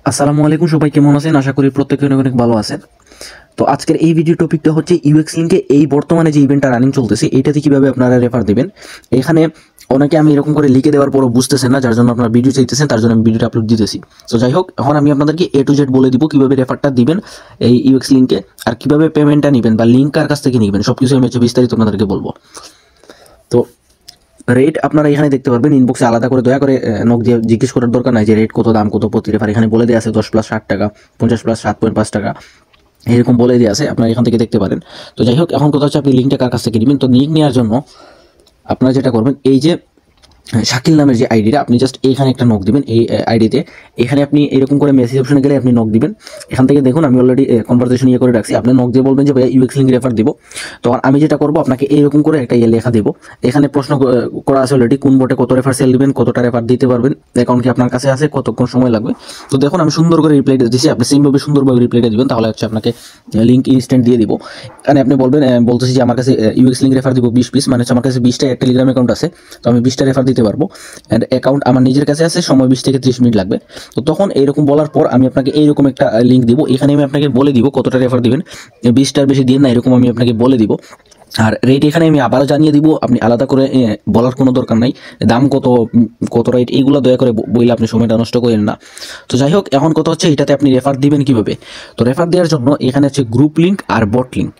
আসসালামু আলাইকুম, সবাই কেমন আছেন? আশা করি প্রত্যেকে অনেক অনেক ভালো আছেন। তো আজকের এই ভিডিও টপিকটা হচ্ছে ইউএক্স লিংকে এই বর্তমানে যে ইভেন্টটা রানিং চলতেছে এটাতে কিভাবে আপনারা রেফার দিবেন। এখানে অনেকে আমি এরকম করে লিখে দেওয়ার পরও বুঝতেছেন না, যার জন্য আপনারা ভিডিও চাইতেছেন, তার জন্য আমি ভিডিওটা আপলোড দিতেছি। তো যাই হোক, এখন আমি আপনাদেরকে A to Z বলে দিব কিভাবে রেফারটা দিবেন এই ইউএক্স লিংকে, আর কিভাবে পেমেন্টটা নেবেন বা লিঙ্ক কার কাছ থেকে নেবেন, সবকিছু আমি হচ্ছে বিস্তারিত আপনাদেরকে বলবো। তো রেট আপনারা এখানে দেখতে পারবেন, ইনবক্সে আলাদা করে দয়া করে নক দিয়ে জিজ্ঞেস করার দরকার নাই যে রেট কত, দাম কত প্রতি রেফার। এখানে বলে দেওয়া আছে 10+60 টাকা, 50+7.5 টাকা, এরকম বলে দেওয়া আছে, আপনারা এখান থেকে দেখতে পারেন। তো যাই হোক, এখন কথা হচ্ছে আপনি লিঙ্কটা কার কাছ থেকে নেবেন। তো লিঙ্ক নেওয়ার জন্য আপনারা যেটা করবেন, এই যে শাকিল নামের যে আইডিটা, আপনি জাস্ট এখানে একটা নক দিবেন। এই আইডিতে এখানে আপনি এরকম করে মেসেজ অপশনে গেলে আপনি নক দিবেন। এখান থেকে দেখুন আমি অলরেডি কনভারসেশন করে রাখছি। আপনি নক দিয়ে বলবেন যে ভাইয়া ইউএক্স লিঙ্ক রেফার দিব। তখন আমি যেটা করবো, আপনাকে এরকম করে একটা লেখা দেবো। এখানে প্রশ্ন করা আছে অলরেডি, কোন বোটে কত রেফার সেল দিবেন, কতটা রেফার দিতে পারবেন, অ্যাকাউন্ট কি আপনার কাছে আছে, কতক্ষণ সময় লাগবে। তো দেখুন আমি সুন্দর করে রিপ্লাইটা দিচ্ছি, আপনি সেমভাবে সুন্দরভাবে রিপ্লাইটা দিবেন, তাহলে হচ্ছে আপনাকে লিঙ্ক ইনস্ট্যান্ট দিয়ে দিব। এখানে আপনি বলবেন, বলতেছি যে আমার কাছে ইউএক্স লিঙ্ক রেফার দিব 20 পিস, মানে হচ্ছে আমার কাছে 20টা টেলিগ্রাম অ্যাকাউন্ট আছে, তো আমি 20টা রেফার দিতে পারবো। অ্যান্ড অ্যাকাউন্ট আমার নিজের কাছে আছে, সময় 20 থেকে 30 মিনিট লাগবে। তো তখন এইরকম বলার পর আমি আপনাকে এইরকম একটা লিঙ্ক দিব। এখানে আমি আপনাকে বলে দিব কতটা রেফার দিবেন, 20টার বেশি দিন না, এরকম আমি আপনাকে বলে দিব। আর রেট এখানে আমি আবারও জানিয়ে দিব, আপনি আলাদা করে বলার কোনো দরকার নাই। দাম কত, কত রেট, এইগুলো দয়া করে বইলে আপনি সময়টা নষ্ট করেন না। তো যাই হোক, এখন কথা হচ্ছে এটাতে আপনি রেফার দিবেন কিভাবে। তো রেফার দেওয়ার জন্য এখানে হচ্ছে গ্রুপ লিঙ্ক আর বট লিঙ্ক।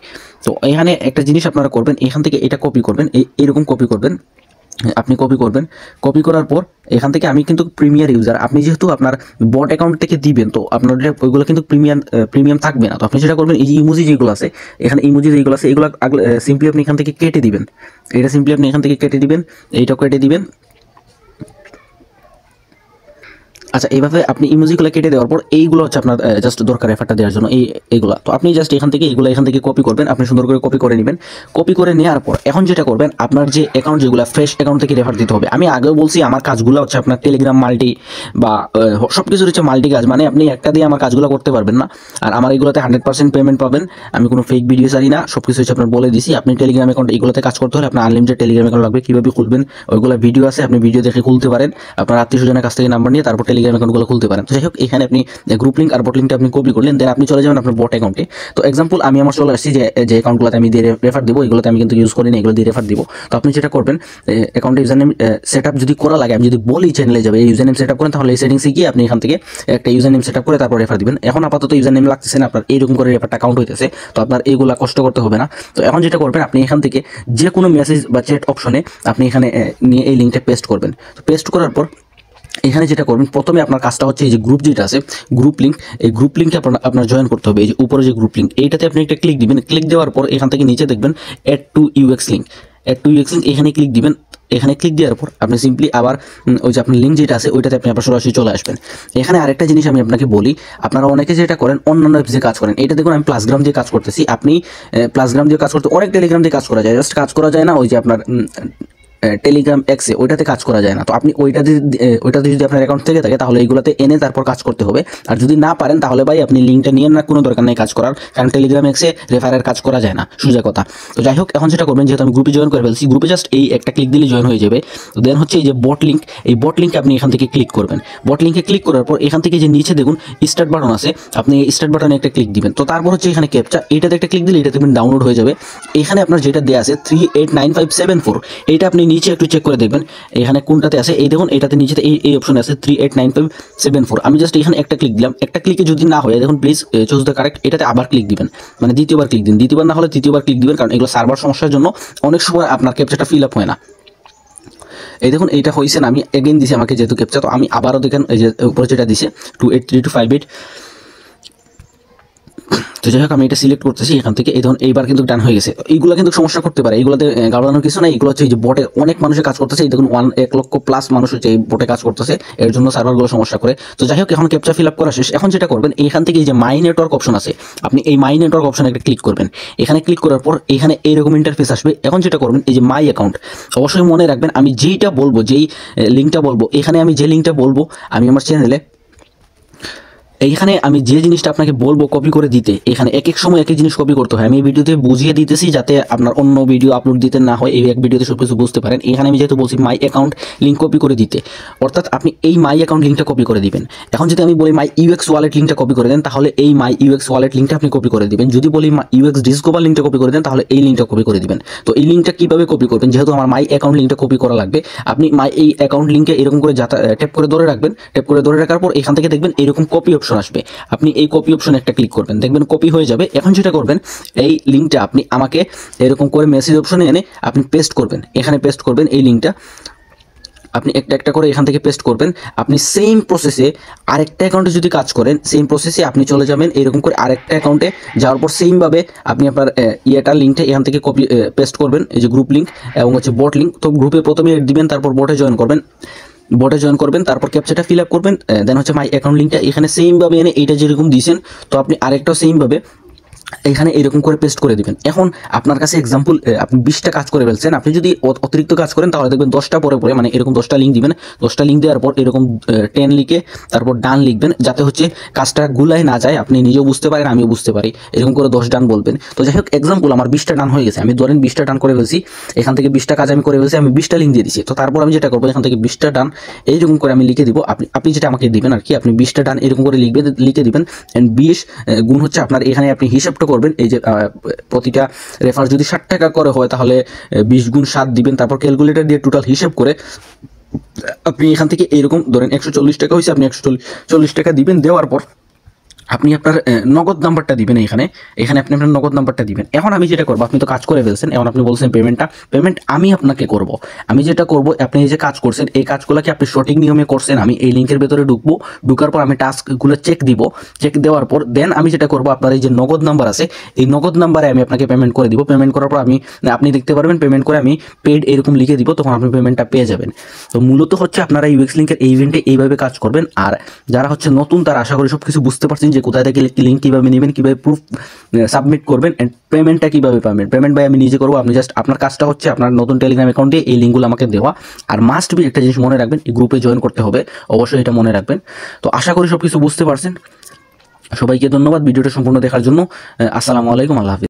তো এখানে একটা জিনিস আপনারা করবেন, এখান থেকে এটা কপি করবেন, এইরকম কপি করবেন। আপনি কপি করবেন, কপি করার পর এখান থেকে, আমি কিন্তু প্রিমিয়ার ইউজার, আপনি যেহেতু আপনার বট অ্যাকাউন্ট থেকে দিবেন, তো আপনার ওইগুলো কিন্তু প্রিমিয়াম থাকবে না। তো আপনি যেটা করবেন, এই যে ইমোজি যেগুলো আছে, এখানে ইমোজি যেগুলো আছে, এগুলো সিম্পলি আপনি এখান থেকে কেটে দিবেন। এটা সিম্পলি আপনি এখান থেকে কেটে দিবেন, এইটা কেটে দিবেন। আচ্ছা, এইভাবে আপনি ইমোজিগুলো কেটে দেওয়ার পর এইগুলো হচ্ছে আপনার জাস্ট দরকার রেফারটা দেওয়ার জন্য, এইগুলো। তো আপনি জাস্ট এখান থেকে এইগুলো এখান থেকে কপি করবেন, আপনি সুন্দর করে কপি করে নেবেন। কপি করে নেওয়ার পর এখন যেটা করবেন, আপনার যে অ্যাকাউন্ট, যেগুলো ফ্রেশ অ্যাকাউন্ট থেকে রেফার দিতে হবে। আমি আগেও বলছি আমার কাজগুলো হচ্ছে আপনার টেলিগ্রাম মাল্টি বা সব কিছুর হচ্ছে মাল্টি কাজ, মানে আপনি একটা দিয়ে আমার কাজগুলো করতে পারবেন না। আর আমার এগুলোতে 100% পেমেন্ট পাবেন। আমি কোনো ফেক ভিডিও চাই না, সব কিছু হচ্ছে আপনার বলে দিছি। আপনি টেলিগ্রাম অ্যাকাউন্ট এগুলোতে কাজ করতে হলে আপনার আনলিমিটেড টেলিগ্রাম অ্যাকাউন্ট লাগবে। কীভাবে খুলবেন, ওইগুলো ভিডিও আছে, আপনি ভিডিও দেখে খুলতে পারেন। আপনার আত্মীয় স্বজনের কাছ থেকে নাম্বার নিয়ে তারপর টেলিগ্রাম অ্যাকাউন্টগুলো খুলতে পারেন। যাই হোক, এখানে আপনি গ্রুপ লিঙ্ক আর বট লিঙ্কটা আপনি কপি করলেন, দেন আপনি চলে যাবেন আপনার বট অ্যাকাউন্টে। তো এক্সাম্পল আমি আমার চলে আসছি, যে অ্যাকাউন্টগুলোতে আমি দিয়ে রেফার দিব, এগুলোতে আমি কিন্তু ইউজ করি না, এগুলো দিয়ে রেফার দিব। তো আপনি যেটা করবেন, অ্যাকাউন্টে ইউজার নেম সেট আপ যদি করা লাগে, আমি যদি বলি চ্যানেলে যাবে এই ইউজার নেম সেট আপ করেন, তাহলে এই সেটিংসে গিয়ে আপনি এখান থেকে একটা ইউজার নেম সেট আপ করে তারপর রেফার দিবেন। এখন আপাতত ইউজার নেম লাগতেছে না, আপনার এইরকম করে রেফারটা কাউন্ট হইতেছে, তো আপনার এইগুলা কষ্ট করতে হবে না। তো এখন যেটা করবেন, আপনি এখান থেকে যে কোনো মেসেজ বা চ্যাট অপশনে আপনি এখানে নিয়ে এই লিঙ্কটা পেস্ট করবেন। তো পেস্ট করার পর এখানে যেটা করবেন, প্রথমে আপনার কাজটা হচ্ছে এই যে গ্রুপ যেটা আছে, গ্রুপ লিঙ্ক, এই গ্রুপ লিঙ্কে আপনার জয়েন করতে হবে। এই যে উপরে যে গ্রুপ লিঙ্ক, এইটাতে আপনি একটা ক্লিক দিবেন। ক্লিক দেওয়ার পর এখান থেকে নিচে দেখবেন add to UX link, add to UX link, এখানে ক্লিক দিবেন। এখানে ক্লিক দেওয়ার পর আপনি সিম্পলি আবার ওই যে আপনার লিঙ্ক যেটা আছে ওইটাতে আপনি আবার সরাসরি চলে আসবেন। এখানে আরেকটা জিনিস আমি আপনাকে বলি, আপনারা অনেকে যেটা করেন অন্যান্য অ্যাপস দিয়ে কাজ করেন, এটা দেখুন আমি প্লাসগ্রাম দিয়ে কাজ করতেছি। আপনি প্লাসগ্রাম দিয়ে কাজ করতে, অনেক টেলিগ্রাম দিয়ে কাজ করা যায়, জাস্ট কাজ করা যায় না ওই যে আপনার টেলিগ্রাম এক্সে, ওইটাতে কাজ করা যায় না। তো আপনি ওইটাতে যদি আপনার অ্যাকাউন্ট থেকে থাকে, তাহলে এইগুলোতে এনে তারপর কাজ করতে হবে। আর যদি না পারেন, তাহলে ভাই আপনি লিঙ্কটা নিয়ে না, কোনো দরকার নেই কাজ করার, কারণ টেলিগ্রাম এক্সে রেফারের কাজ করা যায় না, সোজা কথা। তো যাই হোক, এখন যেটা করবেন, যেহেতু আমি গ্রুপে জয়েন করে ফেলছি, গ্রুপে জাস্ট এই একটা ক্লিক দিলে জয়েন হয়ে যাবে। তো দেন হচ্ছে এই যে বট লিঙ্ক, এই বট লিঙ্কে আপনি এখান থেকে ক্লিক করবেন। বট লিঙ্কে ক্লিক করার পর এখান থেকে যে নিচে দেখুন স্টার্ট বাটন আছে, আপনি এই স্টার্ট বাটনে একটা ক্লিক দিবেন। তো তারপর হচ্ছে এখানে ক্যাপচা, এইটাতে একটা ক্লিক দিলে এটা দেখবেন ডাউনলোড হয়ে যাবে। এখানে আপনার যেটা দেওয়া আছে 389574, এইটা আপনি নিচে একটু চেক করে দেখবেন এখানে কোনটাতে আছে। এই দেখুন এটাতে নিচেতে এই অপশন আছে 389574। আমি জাস্ট এখানে একটা ক্লিক দিলাম। একটা ক্লিকে যদি না হয়, দেখুন প্লিজ চুজ দ্য কারেক্ট, এটাতে আবার ক্লিক দিবেন, মানে দ্বিতীয়বার ক্লিক দিন। দ্বিতীয়বার না হলে তৃতীয়বার ক্লিক দিবেন, কারণ এগুলো সার্ভার সমস্যার জন্য অনেক সময় আপনার ক্যাপচাটা ফিল আপ হয় না। এই দেখুন এইটা হয়েছে না, আমি এগেইন দিছি আমাকে যেহেতু ক্যাপচা, তো আমি আবারও দেখেন এই যে উপরে যেটা দিছে 283258। তো যাই হোক, আমি এটা সিলেক্ট করতেছি এখান থেকে। এই ধরুন এইবার কিন্তু ডান হয়ে গেছে। এইগুলো কিন্তু সমস্যা করতে পারে, এইগুলোতে গাড়ানোর কিছু নাই। এগুলো হচ্ছে এই যে বটে অনেক মানুষের কাজ করতেছে, এই দেখুন 1,00,000+ মানুষ হচ্ছে এই বটে কাজ করতেছে, এর জন্য সার্ভারগুলো সমস্যা করে। তো যাই হোক, এখন ক্যাপচা ফিল আপ করা শেষ। এখন যেটা করবেন, এখান থেকে এই যে মাই নেটওয়ার্ক অপশন আছে, আপনি এই মাই নেটওয়ার্ক অপশনে একটা ক্লিক করবেন। এখানে ক্লিক করার পর এখানে এইরকম ইন্টারফেস আসবে। এখন যেটা করবেন, এই যে মাই অ্যাকাউন্ট, অবশ্যই মনে রাখবেন আমি যেইটা বলবো, যেই লিঙ্কটা বলবো, এখানে আমি যে লিঙ্কটা বলবো, আমি আমার চ্যানেলে এইখানে আমি যে জিনিসটা আপনাকে বলবো কপি করে দিতে, এখানে এক এক সময় এক এক জিনিস কপি করতে হয়। আমি এই ভিডিওতে বুঝিয়ে দিতেছি যাতে আপনার অন্য ভিডিও আপলোড দিতে না হয়, এই এক ভিডিওতে সব কিছু বুঝতে পারেন। এখানে আমি যেহেতু বলছি মাই অ্যাকাউন্ট লিঙ্ক কপি করে দিতে, অর্থাৎ আপনি এই মাই অ্যাকাউন্ট লিঙ্কটা কপি করে দিবেন। এখন যদি আমি বলি মাই ইউএক্স ওয়ালেট লিঙ্কটা কপি করে দেন, তাহলে এই মাই ইউএক্স ওয়ালেট লিঙ্কটা আপনি কপি করে দিবেন। যদি বলি ইউএক্স ডিসকভার লিঙ্কটা কপি করে দেন, তাহলে এই লিঙ্কটা কপি করে দিবেন। তো এই লিঙ্কটা কিভাবে কপি করবেন, যেহেতু আমার মাই অ্যাকাউন্ট লিঙ্কটা কপি করা লাগবে, আপনি মাই এই অ্যাকাউন্ট লিঙ্কে এরকম করে ট্যাপ করে ধরে রাখবেন। ট্যাপ করে ধরে রাখার পর এখান থেকে দেখবেন এরকম কপি অপশন আসবে, আপনি এই কপি অপশনে একটা ক্লিক করবেন, দেখবেন কপি হয়ে যাবে। এখন যেটা করবেন, এই লিঙ্কটা আপনি আমাকে এরকম করে মেসেজ অপশনে এনে আপনি পেস্ট করবেন, এখানে পেস্ট করবেন এই লিঙ্কটা আপনি একটা একটা করে এখান থেকে পেস্ট করবেন। আপনি সেম প্রসেসে আরেকটা অ্যাকাউন্টে যদি কাজ করেন, সেম প্রসেসে আপনি চলে যাবেন এরকম করে আরেকটা অ্যাকাউন্টে যাওয়ার পর সেমভাবে আপনি আপনার লিঙ্কটা এখান থেকে কপি পেস্ট করবেন, এই যে গ্রুপ লিঙ্ক এবং হচ্ছে বট লিঙ্ক। তো গ্রুপে প্রথমে দিবেন, তারপর বটে জয়েন করবেন, তারপর ক্যাপচাটা ফিল আপ করবেন, দেন হচ্ছে মাই অ্যাকাউন্ট লিঙ্কটা এখানে সেমভাবে এনে এইটা যেরকম দিয়েছেন, তো আপনি আরেকটাও সেমভাবে এখানে এরকম করে পেস্ট করে দিবেন। এখন আপনার কাছে এক্সাম্পল আপনি 20টা কাজ করে ফেলছেন, আপনি যদি অতিরিক্ত কাজ করেন তাহলে দেখবেন 10টা পরে মানে এরকম 10টা লিঙ্ক দিবেন। 10টা লিঙ্ক দেওয়ার পর এরকম 10 লিখে তারপর ডান লিখবেন, যাতে হচ্ছে কাজটা গুলায় না যায়, আপনি নিজেও বুঝতে পারেন আমিও বুঝতে পারি, এরকম করে 10 ডান বলবেন। তো যাই হোক, এক্সাম্পল আমার 20টা ডান হয়ে গেছে, আমি ধরেন 20টা ডান করে ফেলছি, এখান থেকে 20টা কাজ আমি করে ফেলছি, আমি 20টা লিঙ্ক দিয়ে দিচ্ছি। তো তারপর আমি যেটা করবো, এখান থেকে 20টা ডান এইরকম করে আমি লিখে দিব, আপনি যেটা আমাকে দিবেন আর কি, আপনি 20টা ডান এরকম করে লিখে দিবেন। এন্ড 20 গুণ হচ্ছে আপনার এখানে আপনি হিসাবটা করবেন, এই যে প্রতিটা রেফার যদি 60 টাকা করে হয় তাহলে 20 গুণ 7 দিবেন, তারপর ক্যালকুলেটর দিয়ে টোটাল হিসাব করে আপনি এখান থেকে এরকম ধরেন 140 টাকা হয়েছে, আপনি 140 টাকা দিবেন। দেওয়ার পর আপনি আপনার নগদ নাম্বারটা দিবেন, এখানে আপনি আপনার নগদ নাম্বারটা দিবেন। এখন আমি যেটা করবো, আপনি তো কাজ করে ফেলছেন, এখন আপনি বলছেন পেমেন্ট আমি আপনাকে করব। আমি যেটা করব, আপনি এই যে কাজ করছেন এই কাজগুলোকে আপনি সঠিক নিয়মে করছেন, আমি এই লিঙ্কের ভেতরে ঢুকার পর আমি টাস্কগুলো চেক দেওয়ার পর দেন আমি যেটা করব, আপনার এই যে নগদ নাম্বার আছে এই নগদ নাম্বারে আমি আপনাকে পেমেন্ট করে দিব। পেমেন্ট করার পর আপনি দেখতে পারবেন পেমেন্ট করে আমি পেড এরকম লিখে দিব, তখন আপনি পেমেন্টটা পেয়ে যাবেন। তো মূলত হচ্ছে আপনারা ইউএক্স লিঙ্কের এই ইভেন্টে এইভাবে কাজ করবেন। আর যারা হচ্ছে নতুন, তারা আশা করি সব কিছু বুঝতে পারছেন যে কোথায় থেকে লিঙ্ক কীভাবে নেবেন, কীভাবে প্রুফ সাবমিট করবেন, অ্যান্ড পেমেন্টটা কীভাবে পাবেন। পেমেন্ট ভাই আমি নিজে করবো, আপনি জাস্ট আপনার কাজটা হচ্ছে আপনার নতুন টেলিগ্রাম অ্যাকাউন্টে এই লিঙ্কগুলো আমাকে দেওয়া। আর মাস্ট বি একটা জিনিস মনে রাখবেন, এই গ্রুপে জয়েন করতে হবে, অবশ্যই এটা মনে রাখবেন। তো আশা করি সব কিছু বুঝতে পারছেন। সবাইকে ধন্যবাদ ভিডিওটা সম্পূর্ণ দেখার জন্য। আসসালামু আলাইকুম, আল্লাহ হাফিজ।